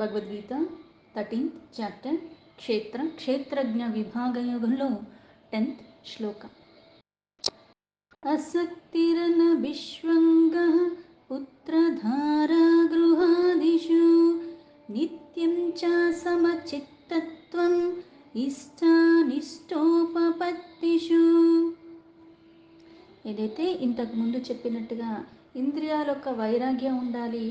Bhagavad Gita 13th chapter క్షేత్రజ్ఞ విభాగయోగంలో 10th శ్లోక. అసక్తిరన విశ్వంగః పుత్రధారా గృహాదిషు నిత్యం చ సమచిత్తత్వం ఇష్టానిష్టోపపత్తిషు. ఏదైతే ఇంతకు ముందు చెప్పినట్టుగా ఇంద్రియాల యొక్క వైరాగ్యం ఉండాలి,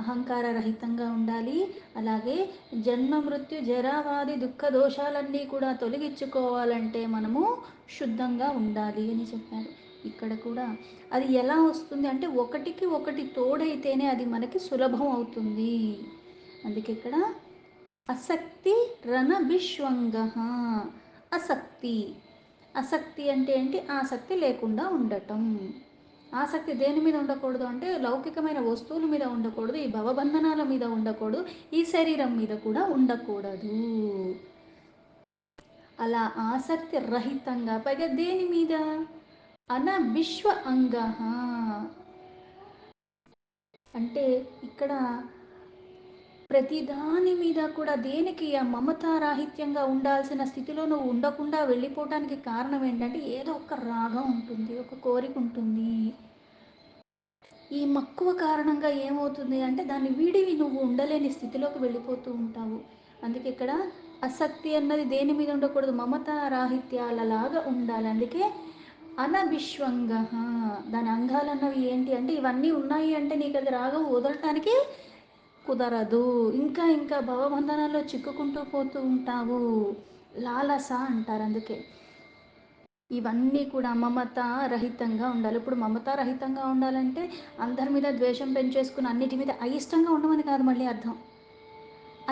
అహంకార రహితంగా ఉండాలి, అలాగే జన్మ మృత్యు జరావాది దుఃఖ దోషాలన్నీ కూడా తొలగించుకోవాలంటే మనము శుద్ధంగా ఉండాలి అని చెప్పారు. ఇక్కడ కూడా అది ఎలా వస్తుంది అంటే ఒకటికి ఒకటి తోడైతేనే అది మనకి సులభం అవుతుంది. అందుకే ఇక్కడ అసక్తి రణభిష్వంగ. అసక్తి అసక్తి అంటే ఏంటి? ఆసక్తి లేకుండా ఉండటం. ఆసక్తి దేని మీద ఉండకూడదు అంటే లౌకికమైన వస్తువుల మీద ఉండకూడదు, ఈ భవబంధనాల మీద ఉండకూడదు, ఈ శరీరం మీద కూడా ఉండకూడదు. అలా ఆసక్తి రహితంగా, పైగా దేని మీద? విశ్వ అంగ అంటే ఇక్కడ ప్రతిదాని మీద కూడా దేనికి ఆ మమతారాహిత్యంగా ఉండాల్సిన స్థితిలో నువ్వు ఉండకుండా వెళ్ళిపోవటానికి కారణం ఏంటంటే ఏదో ఒక రాగం ఉంటుంది, ఒక కోరిక ఉంటుంది. ఈ మక్కువ కారణంగా ఏమవుతుంది అంటే దాన్ని వీడివి నువ్వు ఉండలేని స్థితిలోకి వెళ్ళిపోతూ ఉంటావు. అందుకే ఇక్కడ ఆసక్తి అన్నది దేని మీద ఉండకూడదు, మమతారాహిత్యాలలాగా ఉండాలి. అందుకే అనవిశ్వంగ. దాని అంగాలు అన్నవి ఏంటి అంటే ఇవన్నీ ఉన్నాయి అంటే నీకు అది రాగం వదలటానికి కుదరదు. ఇంకా ఇంకా భవబంధనాల్లో చిక్కుకుంటూ పోతూ ఉంటావు. లాలస అంటారు. అందుకే ఇవన్నీ కూడా మమత రహితంగా ఉండాలి. ఇప్పుడు మమత రహితంగా ఉండాలంటే అందరి మీద ద్వేషం పెంచేసుకుని అన్నిటి మీద అయిష్టంగా ఉండమని కాదు మళ్ళీ అర్థం.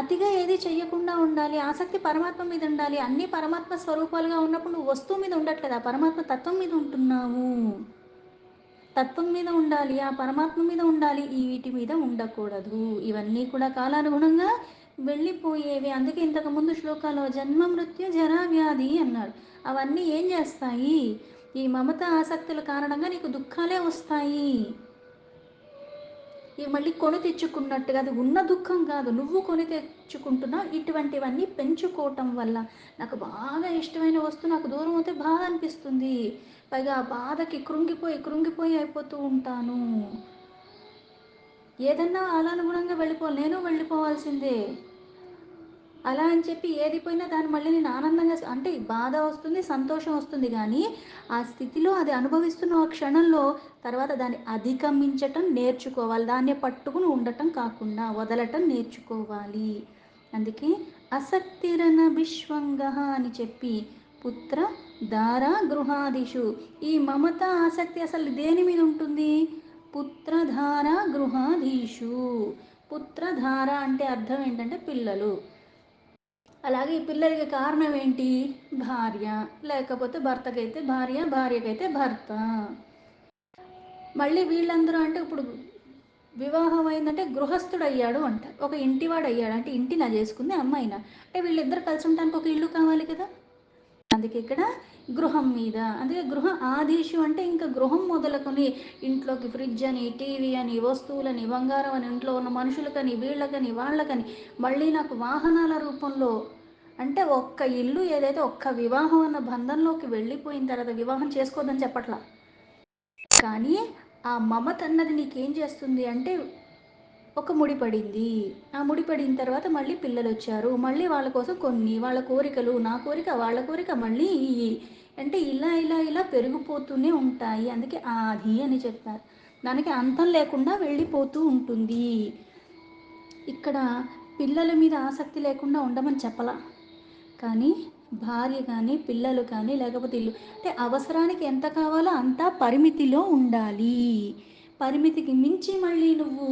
అతిగా ఏది చెయ్యకుండా ఉండాలి. ఆసక్తి పరమాత్మ మీద ఉండాలి. అన్నీ పరమాత్మ స్వరూపాలుగా ఉన్నప్పుడు నువ్వు వస్తువు మీద ఉండట్లేదు, ఆ పరమాత్మ తత్వం మీద ఉంటున్నావు. తత్వం మీద ఉండాలి, ఆ పరమాత్మ మీద ఉండాలి, ఈ వీటి మీద ఉండకూడదు. ఇవన్నీ కూడా కాలానుగుణంగా వెళ్ళిపోయేవి. అందుకే ఇంతకుముందు శ్లోకాలో జన్మ మృత్యు జరా వ్యాధి అన్నాడు. అవన్నీ ఏం చేస్తాయి? ఈ మమత ఆసక్తుల కారణంగా నీకు దుఃఖాలే వస్తాయి. ఇవి మళ్ళీ కొని తెచ్చుకున్నట్టుగా, అది ఉన్న దుఃఖం కాదు, నువ్వు కొని తెచ్చుకుంటున్నావు. ఇటువంటివన్నీ పెంచుకోవటం వల్ల నాకు బాగా ఇష్టమైన వస్తువు నాకు దూరం అవుతే బాధ అనిపిస్తుంది. పైగా ఆ బాధకి కృంగిపోయి అయిపోతూ ఉంటాను. ఏదన్నా అలానుగుణంగా వెళ్ళిపోవాలి, నేను వెళ్ళిపోవాల్సిందే. అలా అని చెప్పి ఏది పోయినా దాన్ని మళ్ళీ నేను ఆనందంగా అంటే బాధ వస్తుంది, సంతోషం వస్తుంది, కానీ ఆ స్థితిలో అది అనుభవిస్తున్న ఆ క్షణంలో తర్వాత దాన్ని అధిగమించటం నేర్చుకోవాలి. దాన్ని పట్టుకుని ఉండటం కాకుండా వదలటం నేర్చుకోవాలి. అందుకే అసక్తిరన విశ్వంగ అని చెప్పి పుత్ర దార గృహాదిషు. ఈ మమత ఆసక్తి అసలు దేని మీద ఉంటుంది? పుత్రధార గృహాధీషు. పుత్రధార అంటే అర్థం ఏంటంటే పిల్లలు. అలాగే ఈ పిల్లలకి కారణం ఏంటి? భార్య, లేకపోతే భర్తకైతే భార్య, భార్యకైతే భర్త. మళ్ళీ వీళ్ళందరూ అంటే ఇప్పుడు వివాహం అయిందంటే గృహస్థుడు అయ్యాడు అంట, ఒక ఇంటివాడు అయ్యాడు అంటే ఇంటినా చేసుకుంది అమ్మాయినా అంటే వీళ్ళిద్దరు కలిసి ఉండటానికి ఒక ఇల్లు కావాలి కదా. అందుకే ఇక్కడ గృహం మీద, అందుకే గృహ ఆదేశం అంటే ఇంకా గృహం మొదలుకొని ఇంట్లోకి ఫ్రిడ్జ్ అని, టీవీ అని, వస్తువులని, బంగారం అని, ఇంట్లో ఉన్న మనుషులకని, వీళ్ళకని, వాళ్ళకని, మళ్ళీ నాకు వాహనాల రూపంలో అంటే ఒక్క ఇల్లు ఏదైతే ఒక్క వివాహం అన్న బంధంలోకి వెళ్ళిపోయిన తర్వాత వివాహం చేసుకోవద్దని చెప్పట్లా, కానీ ఆ మమత అన్నది నీకేం చేస్తుంది అంటే ఒక ముడిపడింది. ఆ ముడిపడిన తర్వాత మళ్ళీ పిల్లలు వచ్చారు, మళ్ళీ వాళ్ళ కోసం కొన్ని వాళ్ళ కోరికలు, నా కోరిక వాళ్ళ కోరిక మళ్ళీ అంటే ఇలా ఇలా ఇలా పెరిగిపోతూనే ఉంటాయి. అందుకే ఆది అని చెప్పారు. దానికి అంతం లేకుండా వెళ్ళిపోతూ ఉంటుంది. ఇక్కడ పిల్లల మీద ఆసక్తి లేకుండా ఉండమని చెప్పలా, కానీ భార్య కానీ పిల్లలు కానీ లేకపోతే ఇల్లు అంటే అవసరానికి ఎంత కావాలో అంతా పరిమితిలో ఉండాలి. పరిమితికి మించి మళ్ళీ నువ్వు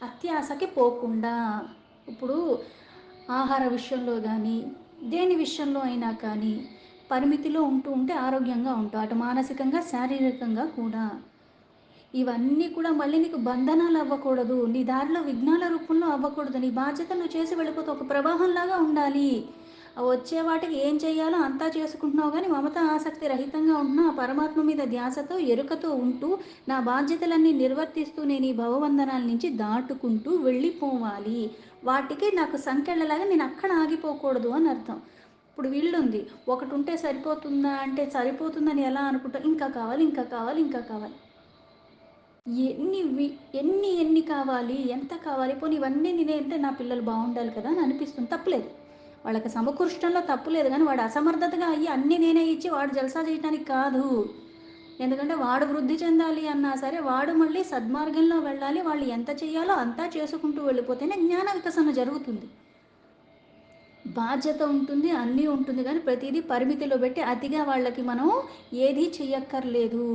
అత్యాశకి పోకుండా, ఇప్పుడు ఆహార విషయంలో కానీ దేని విషయంలో అయినా కానీ పరిమితిలో ఉంటూ ఉంటే ఆరోగ్యంగా ఉంటావు, అటు మానసికంగా శారీరకంగా కూడా. ఇవన్నీ కూడా మళ్ళీ నీకు బంధనాలు అవ్వకూడదు, నీ దారిలో విఘ్నాల రూపంలో అవ్వకూడదు. నీ బాధ్యత నువ్వు చేసి వెళ్ళిపోతావు, ఒక ప్రవాహంలాగా ఉండాలి. ఆ వచ్చే వాటికి ఏం చేయాలో అంతా చేసుకుంటున్నావు గానీ, మమత ఆసక్తి రహితంగా ఉంటున్నావు. ఆ పరమాత్మ మీద ధ్యాసతో, ఎరుకతో ఉంటూ, నా బాధ్యతలన్నీ నిర్వర్తిస్తూ నేను ఈ భవబంధనాల నుంచి దాటుకుంటూ వెళ్ళిపోవాలి. వాటికి నాకు సంకెళ్ళలాగా నేను అక్కడ ఆగిపోకూడదు అని అర్థం. ఇప్పుడు ఇల్లుంది. ఒకటుంటే సరిపోతుందా అంటే, సరిపోతుందని ఎలా అనుకుంటావు? ఇంకా కావాలి, ఇంకా కావాలి, ఇంకా కావాలి. ఎన్ని వి ఎన్ని కావాలి? ఎంత కావాలి? పోనీ ఇవన్నీ నేనంటే నా పిల్లలు బావుండాలి కదా! అని అనిపిస్తుంది. తప్పులేదు. వాళ్ళకి సమకూర్చడంలో తప్పు లేదు గానీ, వాడు అసమర్థతగా అయ్యి అన్నీ నేనే ఇచ్చి వాడు జల్సా చేయటానికి కాదు. ఎందుకంటే వాడు వృద్ధి చెందాలి అన్నా సరే, వాడు మళ్ళీ సద్మార్గంలో వెళ్ళాలి. వాళ్ళు ఎంత చేయాలో అంతా చేసుకుంటూ వెళ్ళిపోతేనే జ్ఞాన వికసన జరుగుతుంది. బాధ్యత ఉంటుంది, అన్నీ ఉంటుంది గానీ, ప్రతీదీ పరిమితిలో పెట్టి అతిగా వాళ్ళకి మనం ఏదీ చెయ్యక్కర్లేదు.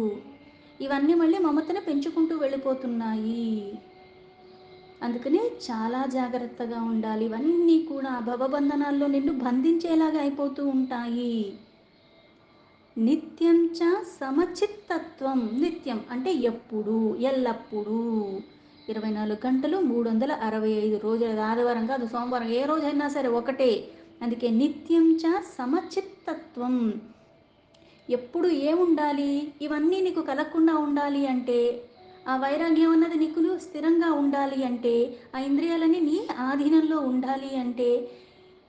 ఇవన్నీ మళ్ళీ మమతను పెంచుకుంటూ వెళ్ళిపోతున్నాయి. అందుకని చాలా జాగ్రత్తగా ఉండాలి. ఇవన్నీ కూడా భవబంధనాల్లో నిన్ను బంధించేలాగా అయిపోతూ ఉంటాయి. నిత్యం చ సమచిత్తత్వం. నిత్యం అంటే ఎప్పుడు, ఎల్లప్పుడూ. 24 గంటలు 365 రోజులు. అది ఆదివారం కాదు, సోమవారం ఏ రోజైనా సరే ఒకటే. అందుకే నిత్యం చ సమచిత్తత్వం. ఎప్పుడు ఏముండాలి? ఇవన్నీ నీకు కలగకుండా ఉండాలి అంటే, ఆ వైరాగ్యం అన్నది నీకు స్థిరంగా ఉండాలి అంటే, ఆ ఇంద్రియాలన్నీ నీ ఆధీనంలో ఉండాలి అంటే,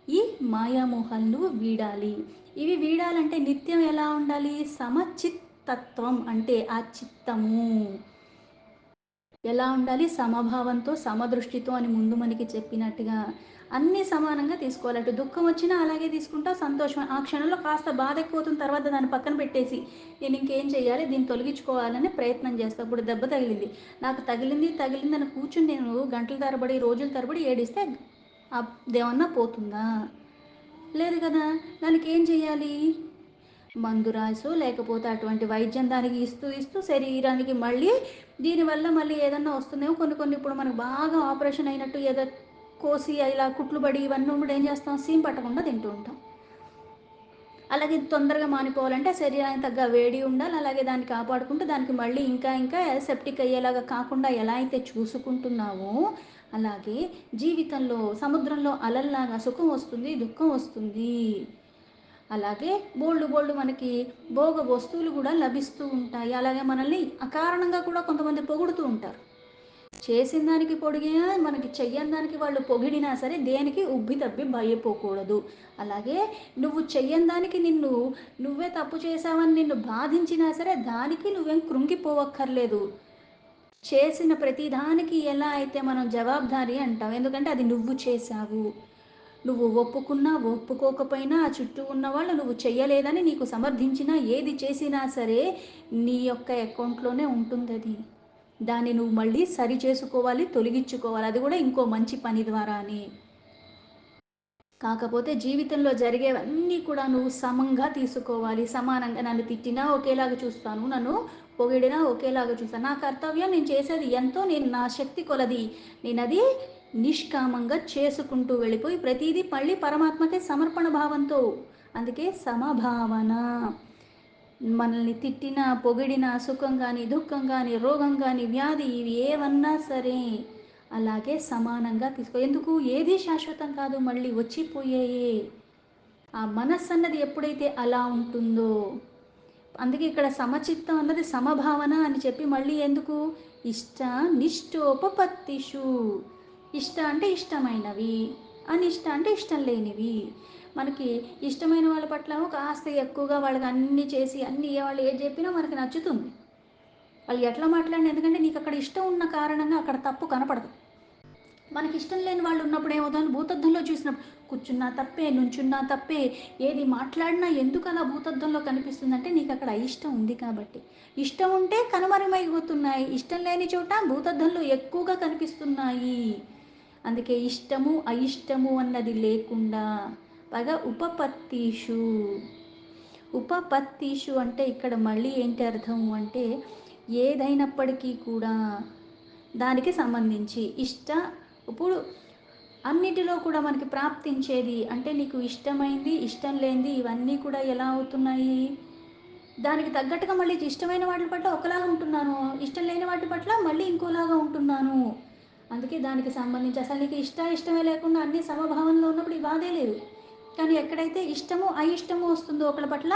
ఈ మాయామోహాలు నువ్వు వీడాలి. ఇవి వీడాలంటే నిత్యం ఎలా ఉండాలి? సమచిత్తత్వం అంటే ఆ చిత్తము. ఎలా ఉండాలి? సమభావంతో, సమదృష్టితో అని ముందు మనకి చెప్పినట్టుగా అన్నీ సమానంగా తీసుకోవాలి. అటు దుఃఖం వచ్చినా అలాగే తీసుకుంటావు, సంతోషం ఆ క్షణంలో కాస్త బాధ ఎక్కువవుతుంది, తర్వాత దాన్ని పక్కన పెట్టేసి నేను ఇంకేం చేయాలి, దీన్ని తొలగించుకోవాలని ప్రయత్నం చేస్తాను. ఇప్పుడు దెబ్బ తగిలింది, నాకు తగిలిందని కూర్చుని నేను గంటల తరబడి, రోజుల తరబడి ఏడిస్తే అదేమన్నా పోతుందా? లేదు కదా! దానికి ఏం చేయాలి? మందు రాసో లేకపోతే అటువంటి వైద్యం దానికి ఇస్తూ శరీరానికి మళ్ళీ దీనివల్ల మళ్ళీ ఏదన్నా వస్తుందేమో. కొన్ని కొన్ని ఇప్పుడు మనకు బాగా ఆపరేషన్ అయినట్టు ఏదో కోసి ఇలా కుట్లు పడి ఇవన్నీ ఉన్నప్పుడు ఏం చేస్తాం? సీమ్ పట్టకుండా తింటూ ఉంటాం. అలాగే తొందరగా మానిపోవాలంటే శరీరానికి తగ్గ వేడి ఉండాలి. అలాగే దాన్ని కాపాడుకుంటూ దానికి మళ్ళీ ఇంకా సెప్టిక్ అయ్యేలాగా కాకుండా ఎలా అయితే చూసుకుంటున్నావో, అలాగే జీవితంలో సముద్రంలో అలల్లాగా సుఖం వస్తుంది, దుఃఖం వస్తుంది. అలాగే బోల్డు మనకి భోగ వస్తువులు కూడా లభిస్తూ ఉంటాయి. అలాగే మనల్ని అకారణంగా కూడా కొంతమంది పొగుడుతూ ఉంటారు. చేసిన దానికి పొడిగినా, మనకి చెయ్యని దానికి వాళ్ళు పొగిడినా సరే దేనికి ఉబ్బి తబ్బి భయపోకూడదు. అలాగే నువ్వు చెయ్యని దానికి నువ్వే తప్పు చేశావని నిన్ను బాధించినా సరే దానికి నువ్వేం కృంగిపోవక్కర్లేదు. చేసిన ప్రతి దానికి ఎలా అయితే మనం జవాబుదారీ అంటాం. ఎందుకంటే అది నువ్వు చేశావు. నువ్వు ఒప్పుకున్నా, ఒప్పుకోకపోయినా ఆ చుట్టూ ఉన్నవాళ్ళు నువ్వు చెయ్యలేదని నీకు సమర్థించినా, ఏది చేసినా సరే నీ యొక్క అకౌంట్‌లోనే ఉంటుందది. దాన్ని నువ్వు మళ్ళీ సరి చేసుకోవాలి, తొలగించుకోవాలి. అది కూడా ఇంకో మంచి పని ద్వారానే. కాకపోతే జీవితంలో జరిగేవన్నీ కూడా నువ్వు సమంగా తీసుకోవాలి. సమానంగా నన్ను తిట్టినా ఒకేలాగా చూస్తాను. నన్ను పొగిడినా ఒకేలాగా చూస్తాను. నా కర్తవ్యం నేను చేసేది ఎంతో, నేను నా శక్తి కొలది నేనది నిష్కామంగా చేసుకుంటూ వెళ్ళిపోయి ప్రతీదీ మళ్ళీ పరమాత్మకే సమర్పణ భావంతో. అందుకే సమభావన. మనల్ని తిట్టినా, పొగిడినా, సుఖం గానీ, దుఃఖం గానీ, రోగం గానీ, వ్యాధి ఇవి ఏవన్నా సరే అలాగే సమానంగా తీసుకో. ఎందుకు? ఏదీ శాశ్వతం కాదు, మళ్ళీ వచ్చిపోయేయే. ఆ మనస్సన్నది ఎప్పుడైతే అలా ఉంటుందో, అందుకే ఇక్కడ సమచిత్తం అన్నది సమభావన అని చెప్పి మళ్ళీ ఎందుకు? ఇష్ట నిష్టోపపత్తిషు. ఇష్ట అంటే ఇష్టమైనవి, అనిష్ట అంటే ఇష్టం లేనివి. మనకి ఇష్టమైన వాళ్ళ పట్ల కాస్త ఎక్కువగా వాళ్ళకి అన్నీ చేసి వాళ్ళు ఏది చెప్పినా మనకి నచ్చుతుంది. వాళ్ళు ఎట్లా మాట్లాడినా, ఎందుకంటే నీకు అక్కడ ఇష్టం ఉన్న కారణంగా అక్కడ తప్పు కనపడదు. మనకి ఇష్టం లేని వాళ్ళు ఉన్నప్పుడు ఏమవుతుంది? భూతద్దంలో చూసినప్పుడు కూర్చున్నా తప్పే, నుంచున్నా తప్పే, ఏది మాట్లాడినా ఎందుకు అలా భూతద్దంలో కనిపిస్తుందంటే నీకు అక్కడ అయిష్టం ఉంది కాబట్టి. ఇష్టం ఉంటే కనుమరుగైపోతున్నాయి, ఇష్టం లేని చోట భూతద్దంలో ఎక్కువగా కనిపిస్తున్నాయి. అందుకే ఇష్టము అయిష్టము అన్నది లేకుండా పైగా ఉపపత్తీషు. ఉపపత్తీషు అంటే ఇక్కడ మళ్ళీ ఏంటి అర్థము అంటే, ఏదైనప్పటికీ కూడా దానికి సంబంధించి ఇప్పుడు అన్నిటిలో కూడా మనకి ప్రాప్తించేది అంటే నీకు ఇష్టమైంది, ఇష్టం లేనిది ఇవన్నీ కూడా ఎలా అవుతున్నాయి? దానికి తగ్గట్టుగా మళ్ళీ ఇష్టమైన వాటి పట్ల ఒకలాగా ఉంటున్నాను, ఇష్టం లేని వాటి పట్ల మళ్ళీ ఇంకోలాగా ఉంటున్నాను. అందుకే దానికి సంబంధించి అసలు నీకు ఇష్టమే లేకుండా అన్ని సమభావంలో ఉన్నప్పుడు ఈ బాధే లేదు. కానీ ఎక్కడైతే ఇష్టము అయిష్టము వస్తుందో ఒకళ్ళ పట్ల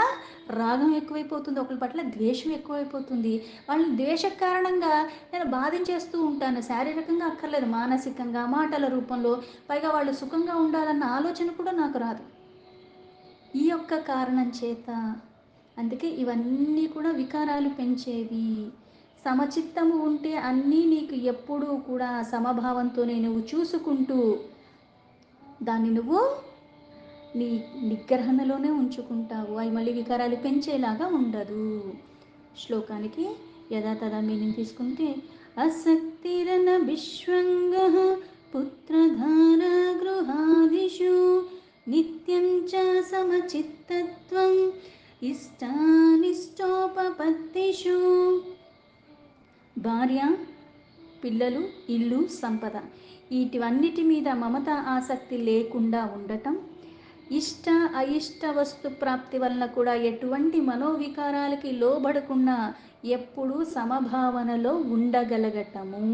రాగం ఎక్కువైపోతుంది, ఒకళ్ళ పట్ల ద్వేషం ఎక్కువైపోతుంది. వాళ్ళని ద్వేష కారణంగా నేను బాధించేస్తూ ఉంటాను. శారీరకంగా అక్కర్లేదు, మానసికంగా, మాటల రూపంలో. పైగా వాళ్ళు సుఖంగా ఉండాలన్న ఆలోచన కూడా నాకు రాదు. ఈ యొక్క కారణం చేత అందుకే ఇవన్నీ కూడా వికారాలు పెంచేవి. సమచిత్తము ఉంటే అన్నీ నీకు ఎప్పుడూ కూడా సమభావంతోనే నువ్వు చూసుకుంటూ దాన్ని నువ్వు నీ నిగ్రహణలోనే ఉంచుకుంటావు. అవి మళ్ళీ వికారాలు పెంచేలాగా ఉండదు. శ్లోకానికి యథాతథ మీనింగ్ తీసుకుంటే అసక్తిరన విశ్వంగ పుత్రధార గృహాదిషు నిత్యం చ సమచిత్తత్వం ఇష్టానిష్టోపపత్తిషు. భార్య, పిల్లలు, ఇల్లు, సంపద, వీటివన్నిటి మీద మమత ఆసక్తి లేకుండా ఉండటం, ఇష్ట అయిష్ట వస్తు ప్రాప్తి వలన కూడా ఎటువంటి మనోవికారాలకి లోబడకుండా ఎప్పుడూ సమభావనలో ఉండగలగటము.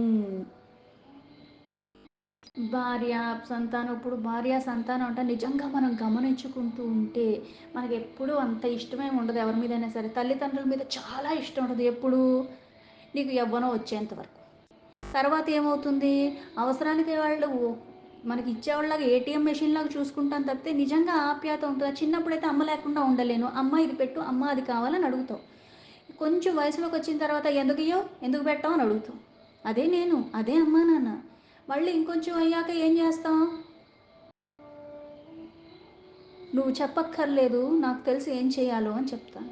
భార్య సంతానం, ఇప్పుడు భార్య సంతానం అంటే నిజంగా మనం గమనించుకుంటూ ఉంటే మనకి ఎప్పుడూ అంత ఇష్టమే ఉండదు ఎవరి మీదైనా సరే. తల్లిదండ్రుల మీద చాలా ఇష్టం ఉంటుంది ఎప్పుడు నీకు యవ్వనం వచ్చేంత వరకు. తర్వాత ఏమవుతుంది, అవసరానికి వాళ్ళు మనకి ఇచ్చేవాళ్ళగా ఏటీఎం మెషిన్ లాగా చూసుకుంటాను తప్పితే నిజంగా ఆప్యాయత ఉంటుంది. చిన్నప్పుడైతే అమ్మ లేకుండా ఉండలేను, అమ్మ ఇది పెట్టు, అమ్మ అది కావాలని అడుగుతావు. కొంచెం వయసులోకి వచ్చిన తర్వాత ఎందుకు ఇయ్యవు, ఎందుకు పెట్టావు అని అడుగుతావు. అదే నేను, అదే అమ్మా నాన్న. మళ్ళీ ఇంకొంచెం అయ్యాక ఏం చేస్తాం, నువ్వు చెప్పక్కర్లేదు నాకు తెలిసి ఏం చేయాలో అని చెప్తాను.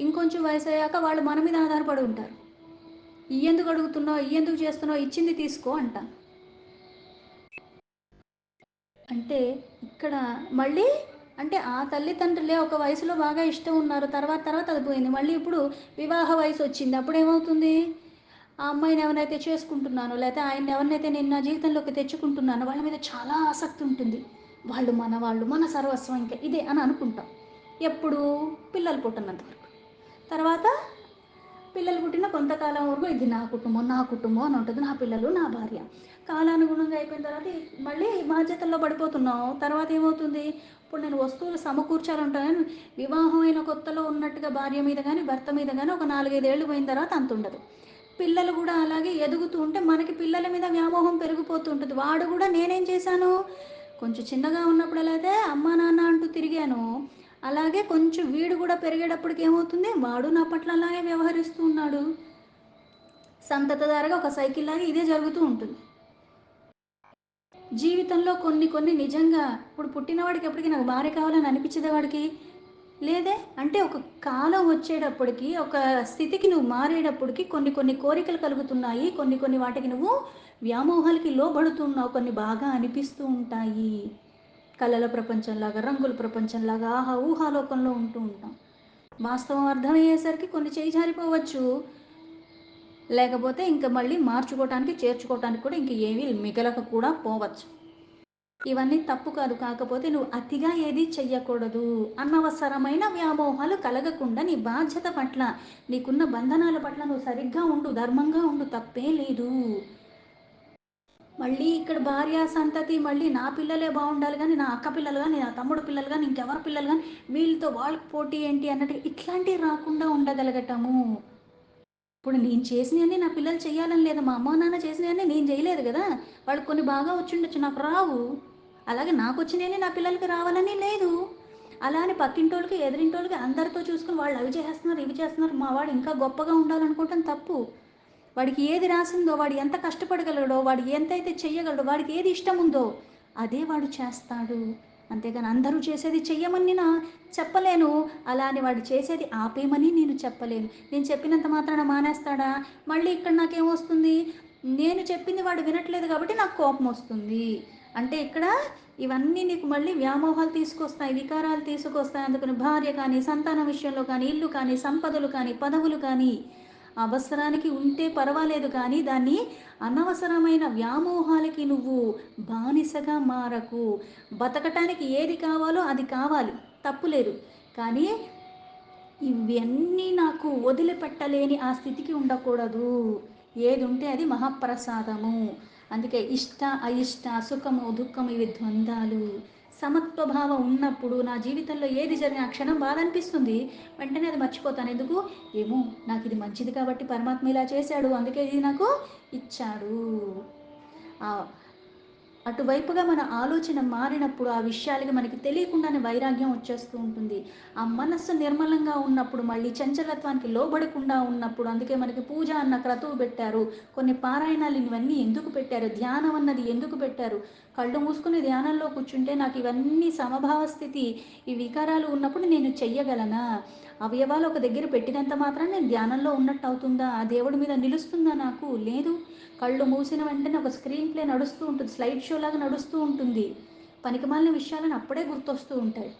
ఇంకొంచెం వయసు అయ్యాక వాళ్ళు మన మీద ఆధారపడి ఉంటారు. ఇయ్యేందుకు అడుగుతున్నావు, ఇయ్యేందుకు చేస్తున్నావు, ఇచ్చింది తీసుకో అంట. అంటే ఇక్కడ మళ్ళీ అంటే ఆ తల్లిదండ్రులే ఒక వయసులో బాగా ఇష్టం ఉన్నారు, తర్వాత తర్వాత అది పోయింది. మళ్ళీ ఇప్పుడు వివాహ వయసు వచ్చింది, అప్పుడు ఏమవుతుంది, ఆ అమ్మాయిని ఎవరినైతే చేసుకుంటున్నానో లేకపోతే ఆయన ఎవరినైతే నేను నా జీవితంలోకి తెచ్చుకుంటున్నానో వాళ్ళ మీద చాలా ఆసక్తి ఉంటుంది. వాళ్ళు మన సర్వస్వం ఇంకా ఇదే అని అనుకుంటాం. ఎప్పుడు పిల్లలు పుట్టినంత వరకు. తర్వాత పిల్లలు పుట్టిన కొంతకాలం వరకు ఇది నా కుటుంబం, నా కుటుంబం అని ఉంటుంది, నా పిల్లలు, నా భార్య. కాలానుగుణంగా అయిపోయిన తర్వాత మళ్ళీ బాధ్యతల్లో పడిపోతున్నాం. తర్వాత ఏమవుతుంది, ఇప్పుడు నేను వస్తువులు సమకూర్చాలంటాను, వివాహం అయిన కొత్తలో ఉన్నట్టుగా భార్య మీద కానీ భర్త మీద కానీ ఒక 4-5 ఏళ్ళు పోయిన తర్వాత అంత ఉండదు. పిల్లలు కూడా అలాగే ఎదుగుతూ ఉంటే మనకి పిల్లల మీద వ్యామోహం పెరిగిపోతూ ఉంటుంది. వాడు కూడా నేనేం చేశాను, కొంచెం చిన్నగా ఉన్నప్పుడు ఎలా అయితే అమ్మా నాన్న అంటూ తిరిగాను, అలాగే కొంచెం వీడు కూడా పెరిగేటప్పటికి ఏమవుతుంది, వాడు నా పట్ల అలాగే వ్యవహరిస్తూ ఉన్నాడు. సంతతధారగా ఒక సైకిల్ లాగా ఇదే జరుగుతూ ఉంటుంది. జీవితంలో కొన్ని కొన్ని నిజంగా ఇప్పుడు పుట్టినవాడికి ఎప్పటికీ నాకు భార్య కావాలని అనిపించదే వాడికి, లేదే. అంటే ఒక కాలం వచ్చేటప్పటికి ఒక స్థితికి నువ్వు మారేటప్పటికి కొన్ని కొన్ని కోరికలు కలుగుతున్నాయి, కొన్ని కొన్ని వాటికి నువ్వు వ్యామోహాలకి లోబడుతున్నావు, కొన్ని బాగా అనిపిస్తూ ఉంటాయి. కళల ప్రపంచంలాగా, రంగుల ప్రపంచంలాగా, ఆహా ఊహాలోకంలో ఉంటూ ఉంటాం. వాస్తవం అర్థమయ్యేసరికి కొన్ని చేయి జారిపోవచ్చు, లేకపోతే ఇంకా మళ్ళీ మార్చుకోవటానికి చేర్చుకోవటానికి కూడా ఇంక ఏమీ మిగలక కూడా పోవచ్చు. ఇవన్నీ తప్పు కాదు, కాకపోతే నువ్వు అతిగా ఏది చెయ్యకూడదు. అనవసరమైన వ్యామోహాలు కలగకుండా నీ బాధ్యత పట్ల, నీకున్న బంధనాల పట్ల నువ్వు సరిగ్గా ఉండు, ధర్మంగా ఉండు, తప్పే లేదు. మళ్ళీ ఇక్కడ భార్య సంతతి మళ్ళీ నా పిల్లలే బాగుండాలి కానీ నా అక్క పిల్లలు కానీ నా తమ్ముడు పిల్లలు కానీ ఇంకెవరి పిల్లలు కానీ వీళ్ళతో వాళ్ళకి పోటీ ఏంటి అన్నట్టు ఇట్లాంటివి రాకుండా ఉండగలగటము. ఇప్పుడు నేను చేసినవన్నీ నా పిల్లలు చేయాలని లేదు, మా అమ్మ నాన్న చేసినవన్నీ నేను చేయలేదు కదా. వాళ్ళకి కొన్ని బాగా వచ్చిండొచ్చు, నాకు రావు. అలాగే నాకు వచ్చినవన్నీ నా పిల్లలకి రావాలని లేదు. అలా అని పక్కింటోళ్ళకి ఎదురింటోళ్ళకి అందరితో చూసుకుని వాళ్ళు అవి చేస్తున్నారు ఇవి చేస్తున్నారు మా వాడు ఇంకా గొప్పగా ఉండాలనుకోవటం తప్పు. వాడికి ఏది రాసిందో, వాడు ఎంత కష్టపడగలడో, వాడు ఎంతైతే చెయ్యగలడో, వాడికి ఏది ఇష్టం ఉందో అదే వాడు చేస్తాడు. అంతేగాని అందరూ చేసేది చెయ్యమని నేను చెప్పలేను, అలా అని వాడు చేసేది ఆపేయమని నేను చెప్పలేను. నేను చెప్పినంత మాత్రాన మానేస్తాడా, మళ్ళీ ఇక్కడ నాకేమొస్తుంది, నేను చెప్పింది వాడు వినట్లేదు కాబట్టి నాకు కోపం వస్తుంది. అంటే ఇక్కడ ఇవన్నీ నీకు మళ్ళీ వ్యామోహాలు తీసుకొస్తాయి, వికారాలు తీసుకొస్తాయి. అందుకని భార్య కానీ సంతానం విషయంలో కానీ ఇల్లు కానీ సంపదలు కానీ పదవులు కానీ అవసరానికి ఉంటే పర్వాలేదు కానీ దాన్ని అనవసరమైన వ్యామోహాలకి నువ్వు బానిసగా మారకు. బతకటానికి ఏది కావాలో అది కావాలి, తప్పులేదు. కానీ ఇవన్నీ నాకు వదిలిపెట్టలేని ఆ స్థితికి ఉండకూడదు. ఏది ఉంటే అది మహాప్రసాదము. అందుకే ఇష్ట అయిష్ట సుఖము దుఃఖము ఇవి ద్వంద్వాలు. సమత్వభావం ఉన్నప్పుడు నా జీవితంలో ఏది జరిగినా ఆ క్షణం బాధ అనిపిస్తుంది. వెంటనే అది మర్చిపోతాను. ఎందుకు? ఏమో నాకిది మంచిది కాబట్టి పరమాత్మ ఇలా చేశాడు. అందుకే ఇది నాకు ఇచ్చాడు. ఆ అటువైపుగా మన ఆలోచన మారినప్పుడు ఆ విషయాలకి మనకి తెలియకుండానే వైరాగ్యం వచ్చేస్తూ ఉంటుంది. ఆ మనస్సు నిర్మలంగా ఉన్నప్పుడు మళ్ళీ చంచలత్వానికి లోబడకుండా ఉన్నప్పుడు అందుకే మనకి పూజ అన్న క్రతువు పెట్టారు. కొన్ని పారాయణాలు ఇవన్నీ ఎందుకు పెట్టారు? ధ్యానం అన్నది ఎందుకు పెట్టారు? కళ్ళు మూసుకుని ధ్యానంలో కూర్చుంటే నాకు ఇవన్నీ సమభావ స్థితి, ఈ వికారాలు ఉన్నప్పుడు నేను చెయ్యగలనా? అవయవాలు ఒక దగ్గర పెట్టినంత మాత్రాన నేను ధ్యానంలో ఉన్నట్టు అవుతుందా? ఆ దేవుడి మీద నిలుస్తుందా నాకు? లేదు. కళ్ళు మూసిన వెంటనే ఒక స్క్రీన్ ప్లే నడుస్తూ ఉంటుంది. స్లైడ్ షో లాగా నడుస్తూ ఉంటుంది. పనికిమాలిన విషయాలను అప్పుడే గుర్తొస్తూ ఉంటాయి.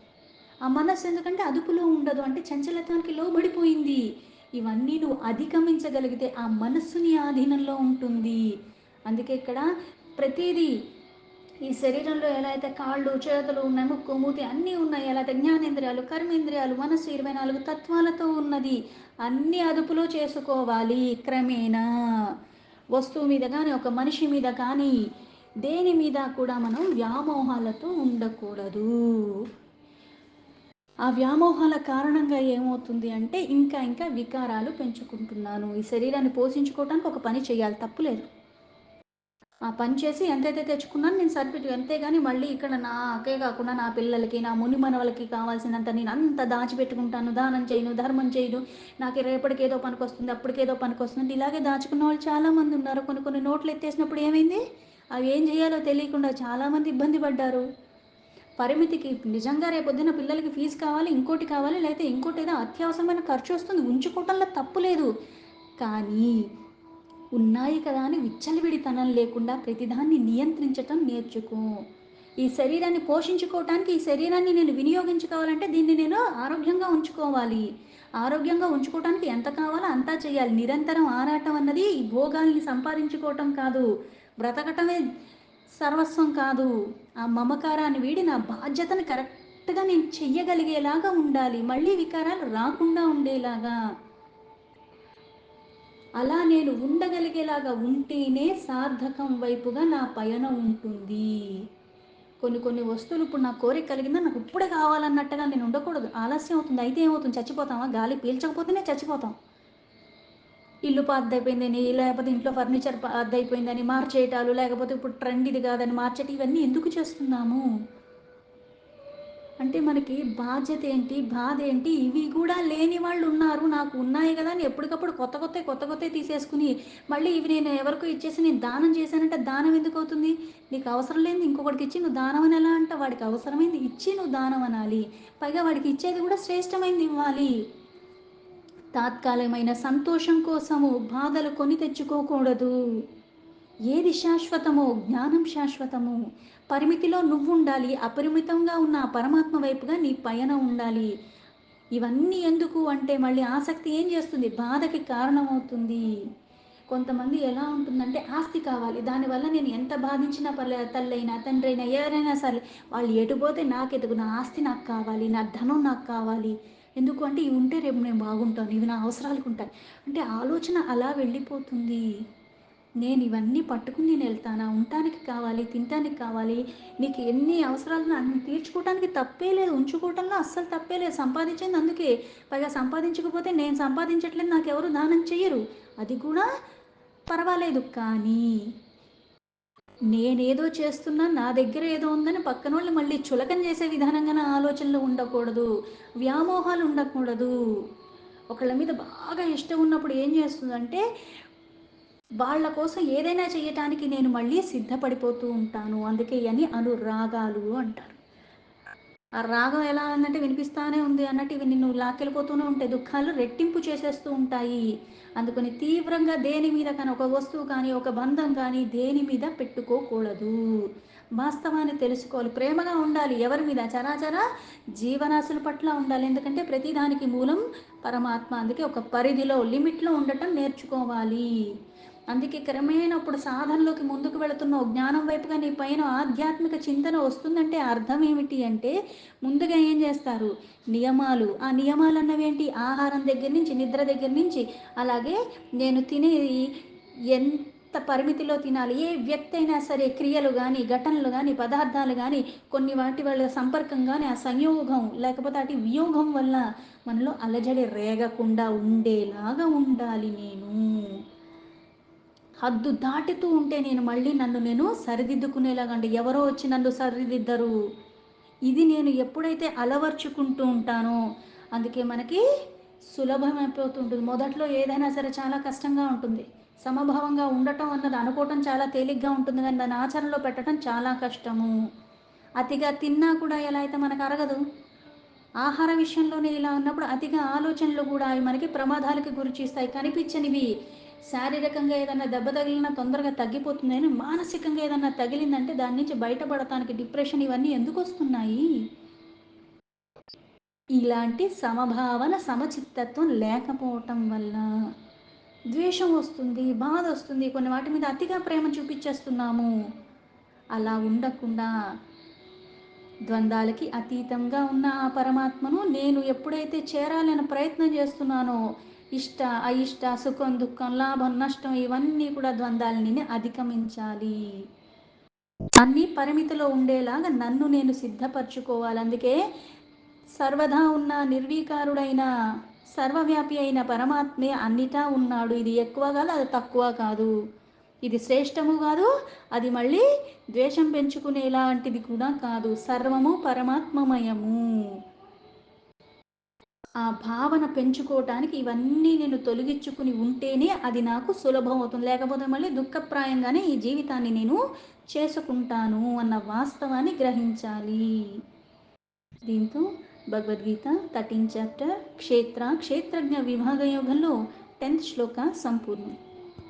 ఆ మనస్సు ఎందుకంటే అదుపులో ఉండదు. అంటే చంచలత్వానికి లోబడిపోయింది. ఇవన్నీ నువ్వు అధిగమించగలిగితే ఆ మనస్సు నీ ఆధీనంలో ఉంటుంది. అందుకే ఇక్కడ ప్రతీదీ ఈ శరీరంలో ఎలా అయితే కాళ్ళు, చేతులు ఉన్నాయి, ముక్కు, మూతి అన్నీ ఉన్నాయి. ఎలా అయితే జ్ఞానేంద్రియాలు, కర్మేంద్రియాలు, మనస్సు 24 తత్వాలతో ఉన్నది. అన్నీ అదుపులో చేసుకోవాలి క్రమేణా. వస్తువు మీద కానీ, ఒక మనిషి మీద కానీ, దేని మీద కూడా మనం వ్యామోహాలతో ఉండకూడదు. ఆ వ్యామోహాల కారణంగా ఏమవుతుంది అంటే ఇంకా ఇంకా వికారాలు పెంచుకుంటున్నాను. ఈ శరీరాన్ని పోషించుకోవటానికి ఒక పని చేయాలి, తప్పులేదు. ఆ పని చేసి ఎంతైతే తెచ్చుకున్నానో నేను సరిపెట్టు అంతేగాని మళ్ళీ ఇక్కడ నాకే కాకుండా నా పిల్లలకి, నా ముని మనవలకి కావాల్సినంత నేను అంత దాచిపెట్టుకుంటాను. దానం చేయను, ధర్మం చేయను. నాకు రేపటికేదో పనికొస్తుంది, అప్పటికేదో పనికొస్తుంది. ఇలాగే దాచుకున్న వాళ్ళు చాలామంది ఉన్నారు. కొన్ని కొన్ని నోట్లు ఎత్తేసినప్పుడు ఏమైంది? అవి ఏం చేయాలో తెలియకుండా చాలామంది ఇబ్బంది పడ్డారు. పరిమితికి నిజంగా రేపొద్దున పిల్లలకి ఫీజు కావాలి, ఇంకోటి కావాలి, లేకపోతే ఇంకోటి ఏదో అత్యవసరమైన ఖర్చు వస్తుంది. ఉంచుకోవటంలో తప్పు లేదు. కానీ ఉన్నాయి కదా అని విచ్చలవిడితనం లేకుండా ప్రతిదాన్ని నియంత్రించటం నేర్చుకో. ఈ శరీరాన్ని పోషించుకోవటానికి ఈ శరీరాన్ని నేను వినియోగించుకోవాలంటే దీన్ని నేను ఆరోగ్యంగా ఉంచుకోవాలి. ఆరోగ్యంగా ఉంచుకోవటానికి ఎంత కావాలో అంతా చేయాలి. నిరంతరం ఆరాటం అన్నది ఈ భోగాల్ని సంపాదించుకోవటం కాదు. బ్రతకటమే సర్వస్వం కాదు. ఆ మమకారాన్ని వీడి నా బాధ్యతను కరెక్ట్గా నేను చెయ్యగలిగేలాగా ఉండాలి. మళ్ళీ వికారాలు రాకుండా ఉండేలాగా. అలా నేను ఉండగలిగేలాగా ఉంటేనే సార్థకం వైపుగా నా పయనం ఉంటుంది. కొన్ని కొన్ని వస్తువులు ఇప్పుడు నా కోరిక కలిగిందా నాకు ఇప్పుడే కావాలన్నట్టుగా నేను ఉండకూడదు. ఆలస్యం అవుతుంది. అయితే ఏమవుతుంది? చచ్చిపోతామా? గాలి పీల్చకపోతేనే చచ్చిపోతాం. ఇల్లు పాతదయిపోయిందని, లేకపోతే ఇంట్లో ఫర్నిచర్ పాతదయిపోయిందని మార్చేయటాలు, లేకపోతే ఇప్పుడు ట్రెండ్ ఇది కాదని మార్చేటి ఇవన్నీ ఎందుకు చేస్తున్నాము? అంటే మనకి బాధ్యత ఏంటి? బాధ ఏంటి? ఇవి కూడా లేని వాళ్ళు ఉన్నారు. నాకు ఉన్నాయి కదా అని ఎప్పటికప్పుడు కొత్త కొత్తయి తీసేసుకుని, మళ్ళీ ఇవి నేను ఎవరికో ఇచ్చేసి నేను దానం చేశానంటే దానం ఎందుకవుతుంది? నీకు అవసరం లేనిది ఇంకొకడికి ఇచ్చి నువ్వు దానం అని ఎలా అంటావు? వాడికి అవసరమైంది ఇచ్చి నువ్వు దానం అనాలి. పైగా వాడికి ఇచ్చేది కూడా శ్రేష్టమైనది ఇవ్వాలి. తాత్కాలికమైన సంతోషం కోసము బాధలు కొని తెచ్చుకోకూడదు. ఏది శాశ్వతమో జ్ఞానం శాశ్వతము. పరిమితిలో నువ్వుండాలి. అపరిమితంగా ఉన్న ఆ పరమాత్మ వైపుగా నీ పయనం ఉండాలి. ఇవన్నీ ఎందుకు అంటే మళ్ళీ ఆసక్తి ఏం చేస్తుంది? బాధకి కారణమవుతుంది. కొంతమంది ఎలా ఉంటుందంటే ఆస్తి కావాలి. దానివల్ల నేను ఎంత బాధించినా పర్లేదు తల్లైనా, తండ్రైనా ఎవరైనా సరే వాళ్ళు ఎటు పోతే నాకెందుకు? నా ఆస్తి నాకు కావాలి. నా ధనం నాకు కావాలి. ఎందుకు అంటే ఇవి ఉంటే రేపు నేను బాగుంటాను. ఇవి నా అవసరాలకు ఉంటాయి. అంటే ఆలోచన అలా వెళ్ళిపోతుంది. నేను ఇవన్నీ పట్టుకుని నేను వెళ్తానా? ఉండటానికి కావాలి, తినటానికి కావాలి. నీకు ఎన్ని అవసరాలున్నా అన్ని తీర్చుకోవటానికి తప్పే లేదు. ఉంచుకోవటంలో అస్సలు తప్పే లేదు. సంపాదించింది అందుకే. పైగా సంపాదించకపోతే నేను సంపాదించట్లేదు నాకెవరు దానం చెయ్యరు. అది కూడా పర్వాలేదు. కానీ నేనేదో చేస్తున్నా, నా దగ్గర ఏదో ఉందని పక్కనోళ్ళు మళ్ళీ చులకన చేసే విధానంగా నా ఆలోచనలు ఉండకూడదు. వ్యామోహాలు ఉండకూడదు. ఒకళ్ళ మీద బాగా ఇష్టం ఉన్నప్పుడు ఏం చేస్తుందంటే వాళ్ళ కోసం ఏదైనా చేయటానికి నేను మళ్ళీ సిద్ధపడిపోతూ ఉంటాను. అందుకే ఇయన్నీ అనురాగాలు అంటారు. ఆ రాగం ఎలా ఉందంటే వినిపిస్తానే ఉంది అన్నట్టు ఇవి నిన్ను లాక్కెళ్ళిపోతూనే ఉంటాయి. దుఃఖాలు రెట్టింపు చేసేస్తూ ఉంటాయి. అందుకని తీవ్రంగా దేని మీద కానీ ఒక వస్తువు కానీ, ఒక బంధం కానీ దేని మీద పెట్టుకోకూడదు. వాస్తవాన్ని తెలుసుకోవాలి. ప్రేమగా ఉండాలి. ఎవరి మీద? చరాచర జీవరాశుల పట్ల ఉండాలి. ఎందుకంటే ప్రతిదానికి మూలం పరమాత్మ. అందుకే ఒక పరిధిలో, లిమిట్‌లో ఉండటం నేర్చుకోవాలి. అందుకే క్రమేణా ఇప్పుడు సాధనలోకి ముందుకు వెళుతున్నావు. జ్ఞానం వైపుగా నీ పైన ఆధ్యాత్మిక చింతన వస్తుందంటే అర్థం ఏమిటి అంటే ముందుగా ఏం చేస్తారు? నియమాలు. ఆ నియమాలన్నవేంటి? ఆహారం దగ్గర నుంచి, నిద్ర దగ్గర నుంచి, అలాగే నేను తినేది ఎంత పరిమితిలో తినాలి. ఏ వ్యక్తి అయినా సరే క్రియలు గానీ, ఘటనలు గానీ, పదార్థాలు గానీ, కొన్ని వాటి వల్ల సంపర్కం గానీ, ఆ సంయోగం లేకపోతే అటు వియోగం వల్ల మనలో అలజడి రేగకుండా ఉండేలాగా ఉండాలి నేను. హద్దు దాటుతూ ఉంటే నేను మళ్ళీ నన్ను నేను సరిదిద్దుకునేలాగా, అంటే ఎవరో వచ్చి నన్ను సరిదిద్దరు. ఇది నేను ఎప్పుడైతే అలవర్చుకుంటూ ఉంటానో, అందుకే మనకి సులభమైపోతుంటుంది. మొదట్లో ఏదైనా సరే చాలా కష్టంగా ఉంటుంది. సమభావంగా ఉండటం అన్నది అనుకోవటం చాలా తేలిగ్గా ఉంటుంది, కానీ దాన్ని ఆచరణలో పెట్టడం చాలా కష్టము. అతిగా తిన్నా కూడా ఎలా అయితే మనకు అరగదు. ఆహార విషయంలోనే ఇలా ఉన్నప్పుడు అతిగా ఆలోచనలు కూడా అవి మనకి ప్రమాదాలకి గురి చేస్తాయి. కనిపించనివి, శారీరకంగా ఏదైనా దెబ్బ తగిలినా తొందరగా తగ్గిపోతుంది కానీ మానసికంగా ఏదైనా తగిలిందంటే దాని నుంచి బయటపడటానికి డిప్రెషన్ ఇవన్నీ ఎందుకు వస్తున్నాయి? ఇలాంటి సమభావన, సమచిత్తత్వం లేకపోవటం వల్ల ద్వేషం వస్తుంది, బాధ వస్తుంది, కొన్ని వాటి మీద అతిగా ప్రేమ చూపించేస్తున్నాము. అలా ఉండకుండా ద్వంద్వాలకి అతీతంగా ఉన్న ఆ పరమాత్మను నేను ఎప్పుడైతే చేరాలని ప్రయత్నం చేస్తున్నానో, ఇష్ట అయిష్ట, సుఖం దుఃఖం, లాభం నష్టం ఇవన్నీ కూడా ద్వంద్వాలని అధిగమించాలి. అన్నీ పరిమితిలో ఉండేలాగా నన్ను నేను సిద్ధపరచుకోవాలి. అందుకే సర్వదా ఉన్న నిర్వీకారుడైన సర్వవ్యాపి అయిన పరమాత్మే అన్నిటా ఉన్నాడు. ఇది ఎక్కువ కాదు, అది తక్కువ కాదు. ఇది శ్రేష్టము కాదు, అది మళ్ళీ ద్వేషం పెంచుకునేలాంటిది కూడా కాదు. సర్వము పరమాత్మమయము. ఆ భావన పెంచుకోవటానికి ఇవన్నీ నేను తొలగించుకుని ఉంటేనే అది నాకు సులభం అవుతుంది. లేకపోతే మళ్ళీ దుఃఖప్రాయంగానే ఈ జీవితాన్ని నేను చేసుకుంటాను అన్న వాస్తవాన్ని గ్రహించాలి. దీంతో భగవద్గీత 13th చాప్టర్ క్షేత్ర క్షేత్రజ్ఞ విభాగ యోగంలో 10th శ్లోక సంపూర్ణం.